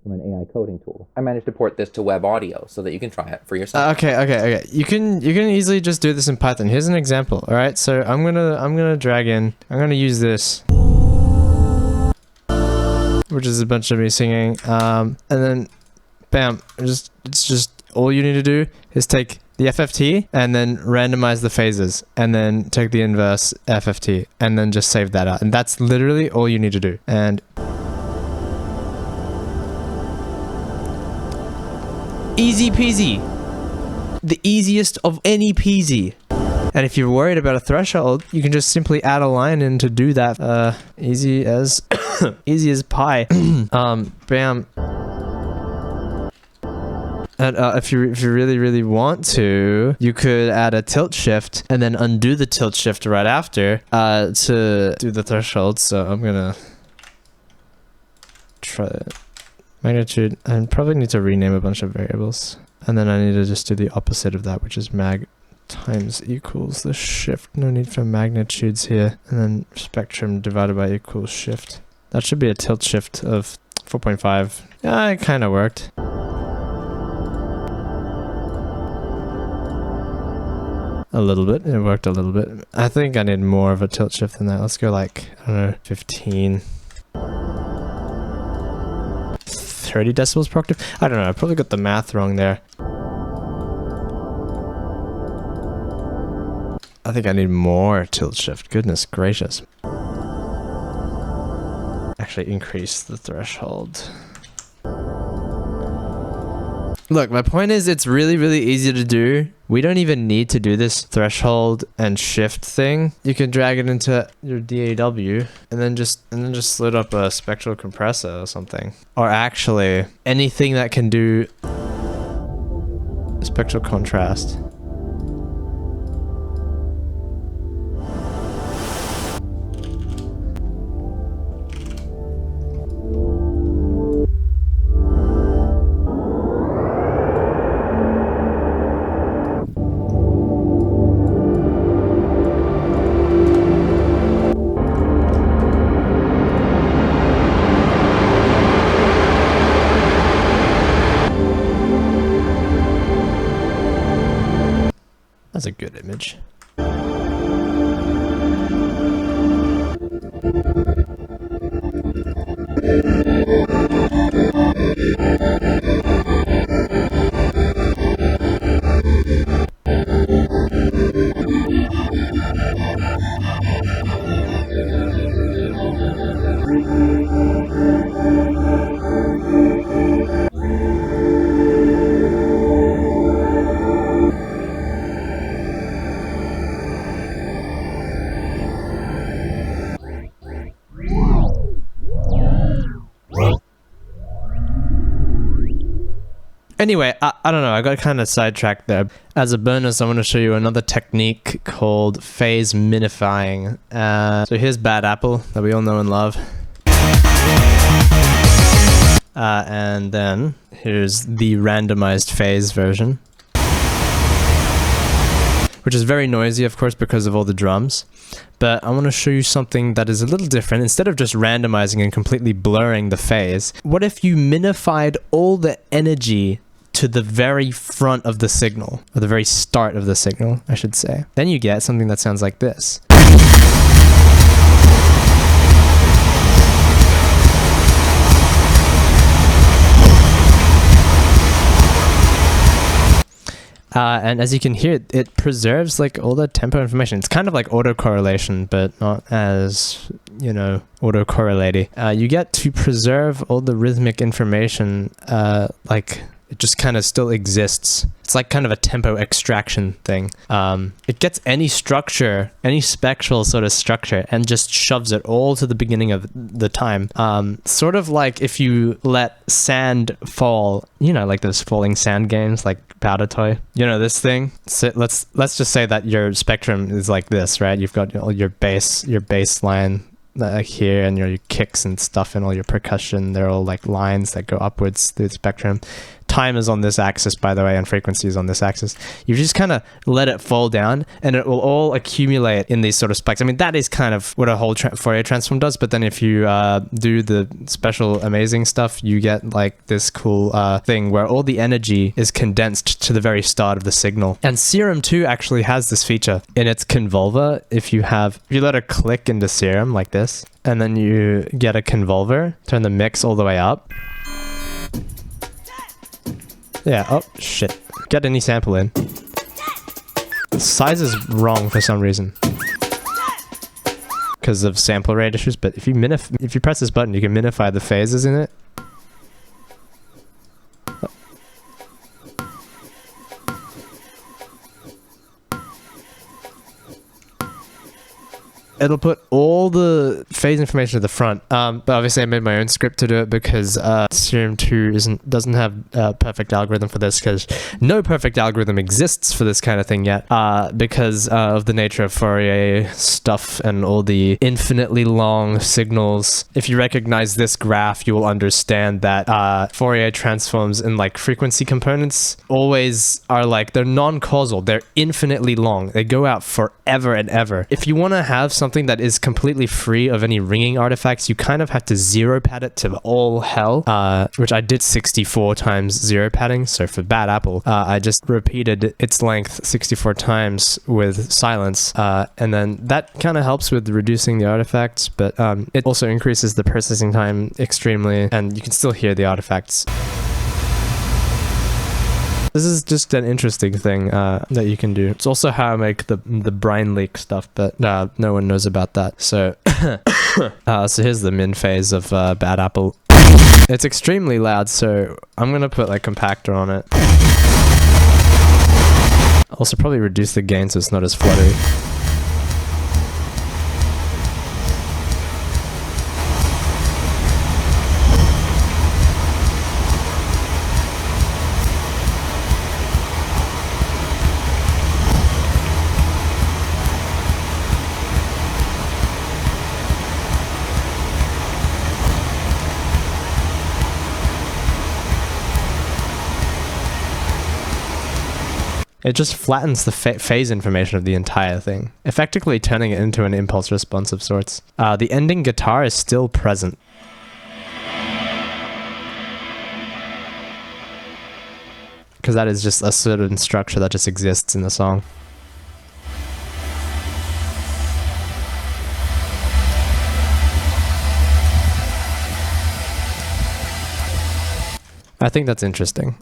from an AI coding tool. I managed to port this to web audio so that you can try it for yourself. Okay. You can easily just do this in Python. Here's an example. All right, so I'm gonna drag in. I'm gonna use this, which is a bunch of me singing, and then, bam. It's just all you need to do is take the FFT and then randomize the phases, and then take the inverse FFT and then just save that out. And that's literally all you need to do. And easy peasy. The easiest of any peasy. And if you're worried about a threshold, you can just simply add a line in to do that. Easy as easy as pie. Bam. And if you really want to, you could add a tilt shift and then undo the tilt shift right after to do the threshold. So I'm gonna try it. Magnitude. I probably need to rename a bunch of variables, and then I need to just do the opposite of that, which is mag times equals the shift. No need for magnitudes here, and then spectrum divided by equals shift. That should be a tilt shift of 4.5. Yeah, it kind of worked. A little bit. It worked a little bit. I think I need more of a tilt shift than that. Let's go like, I don't know, 15. 30 decibels per octave? I don't know. I probably got the math wrong there. I think I need more tilt shift. Goodness gracious. Actually increase the threshold. Look, my point is it's really easy to do. We don't even need to do this threshold and shift thing. You can drag it into your DAW and then just load up a spectral compressor or something. Or actually anything that can do spectral contrast. That's a good image. Anyway, I don't know, I got kind of sidetracked there. As a bonus, I want to show you another technique called phase minifying. So here's Bad Apple that we all know and love. And then here's the randomized phase version, which is very noisy, of course, because of all the drums. But I want to show you something that is a little different. Instead of just randomizing and completely blurring the phase, what if you minified all the energy to the very front of the signal, or the very start of the signal, I should say. Then you get something that sounds like this. And as you can hear, it preserves like all the tempo information. It's kind of like autocorrelation, but not as, you know, autocorrelating. You get to preserve all the rhythmic information, like it just kind of still exists. It's like kind of a tempo extraction thing. It gets any structure, any spectral sort of structure, and just shoves it all to the beginning of the time. Sort of like if you let sand fall, you know, like those falling sand games, like Powder Toy. You know, this thing. So let's just say that your spectrum is like this, right? You've got all your bass line here, and your kicks and stuff, and all your percussion. They're all like lines that go upwards through the spectrum. time is on this axis, by the way, and frequency is on this axis. You just kind of let it fall down, and it will all accumulate in these sort of spikes. I mean, that is kind of what a whole Fourier transform does, but then if you do the special amazing stuff, you get like this cool thing where all the energy is condensed to the very start of the signal. And Serum 2 actually has this feature in its convolver. If you let it click into Serum like this, and then you get a convolver, turn the mix all the way up. Yeah, oh shit. Get any sample in. The size is wrong for some reason, because of sample rate issues, but if you press this button, you can minify the phases in it. It'll put all the phase information at the front, but obviously I made my own script to do it because Serum 2 doesn't have a perfect algorithm for this, because no perfect algorithm exists for this kind of thing yet, because of the nature of Fourier stuff and all the infinitely long signals. If you recognize this graph, you will understand that Fourier transforms in like frequency components always are like, they're non-causal, they're infinitely long, they go out forever and ever. If you want to have something that is completely free of any ringing artifacts, you kind of have to zero pad it to all hell, which I did 64 times zero padding. So for Bad Apple, I just repeated its length 64 times with silence, and then that kind of helps with reducing the artifacts, but it also increases the processing time extremely, and you can still hear the artifacts. This is just an interesting thing that you can do. It's also how I make the brine leak stuff, but no one knows about that. So, so here's the min phase of Bad Apple. It's extremely loud, so I'm gonna put like compactor on it. Also probably reduce the gain so it's not as fluttery. It just flattens the phase information of the entire thing, effectively turning it into an impulse response of sorts. The ending guitar is still present. Because that is just a certain structure that just exists in the song. I think that's interesting.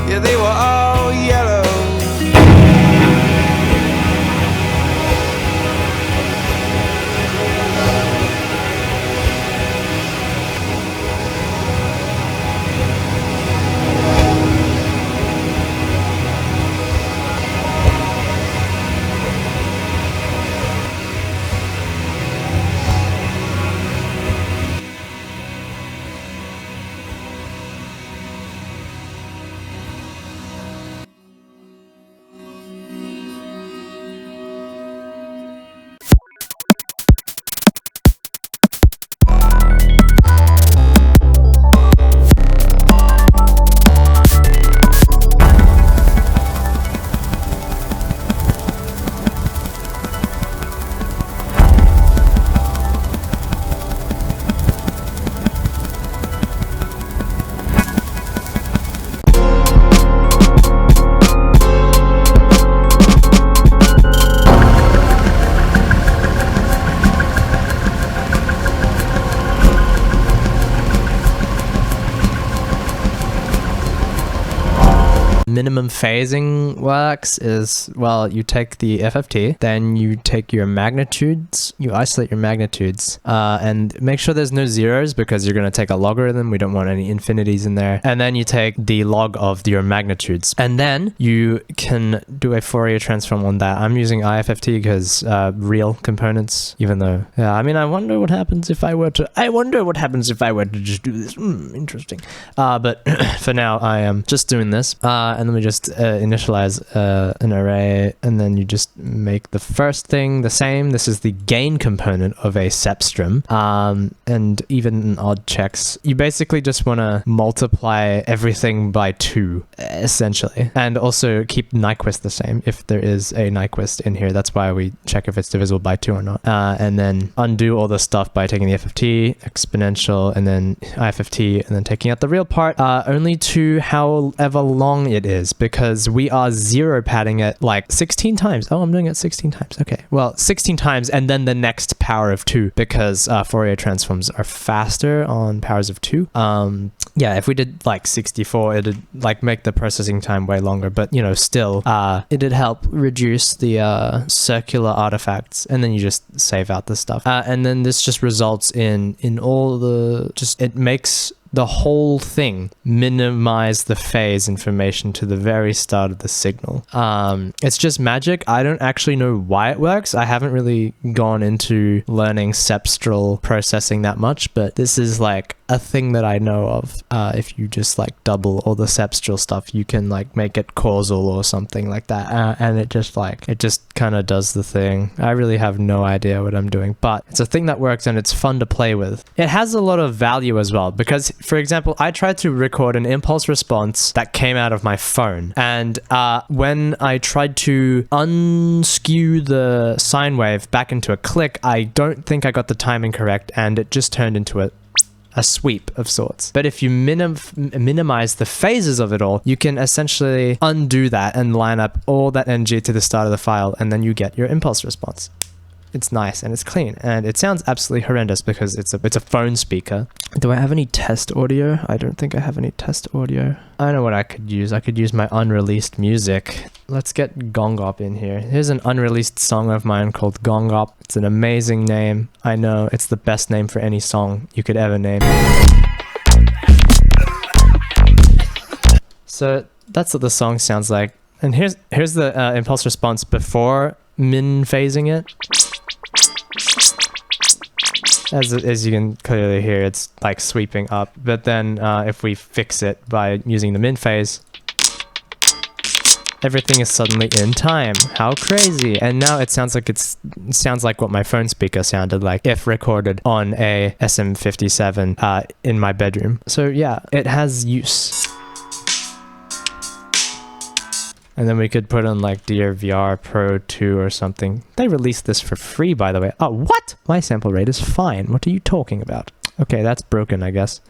Yeah, they were all yellow. minimum phasing works is, well, you take the FFT, then you take your magnitudes, you isolate your magnitudes, and make sure there's no zeros because you're going to take a logarithm. We don't want any infinities in there. And then you take the log of your magnitudes. And then you can do a Fourier transform on that. I'm using IFFT because real components, even though, yeah, I mean, I wonder what happens if I were to just do this. Interesting. But for now, I am just doing this. And then we just initialize an array, and then you just make the first thing the same. This is the gain component of a sepstrum. And even in odd checks, you basically just want to multiply everything by 2, essentially. And also keep Nyquist the same if there is a Nyquist in here. That's why we check if it's divisible by 2 or not. And then undo all the stuff by taking the FFT, exponential, and then IFFT, and then taking out the real part, only to however long it is, because we are 0 padding it like 16 times. Oh, I'm doing it 16 times. Okay. Well, 16 times and then the next power of 2, because Fourier transforms are faster on powers of 2. Yeah, if we did like 64, it'd like make the processing time way longer, but you know, still, it'd help reduce the circular artifacts, and then you just save out the stuff. And then this just results in all the, it makes the whole thing minimize the phase information to the very start of the signal. It's just magic. I don't actually know why it works. I haven't really gone into learning Spectral processing that much, but this is like a thing that I know of. If you just like double all the Spectral stuff, you can like make it causal or something like that. And it just kind of does the thing. I really have no idea what I'm doing, but it's a thing that works and it's fun to play with. It has a lot of value as well, because for example, I tried to record an impulse response that came out of my phone. And when I tried to unskew the sine wave back into a click, I don't think I got the timing correct, and it just turned into a sweep of sorts. But if you minimize the phases of it all, you can essentially undo that and line up all that energy to the start of the file, and then you get your impulse response. It's nice and it's clean, and it sounds absolutely horrendous because it's a phone speaker. Do I have any test audio? I don't think I have any test audio. I know what I could use. I could use my unreleased music. Let's get Gongop in here. Here's an unreleased song of mine called Gongop. It's an amazing name. I know, it's the best name for any song you could ever name. So that's what the song sounds like. And here's the impulse response before min phasing it. As you can clearly hear, it's like sweeping up. But then if we fix it by using the min phase, everything is suddenly in time. How crazy. And now it sounds like what my phone speaker sounded like if recorded on a SM57 in my bedroom. So yeah, it has use. And then we could put on like Dear VR Pro 2 or something. They released this for free, by the way. Oh, what? My sample rate is fine. What are you talking about? Okay, that's broken, I guess.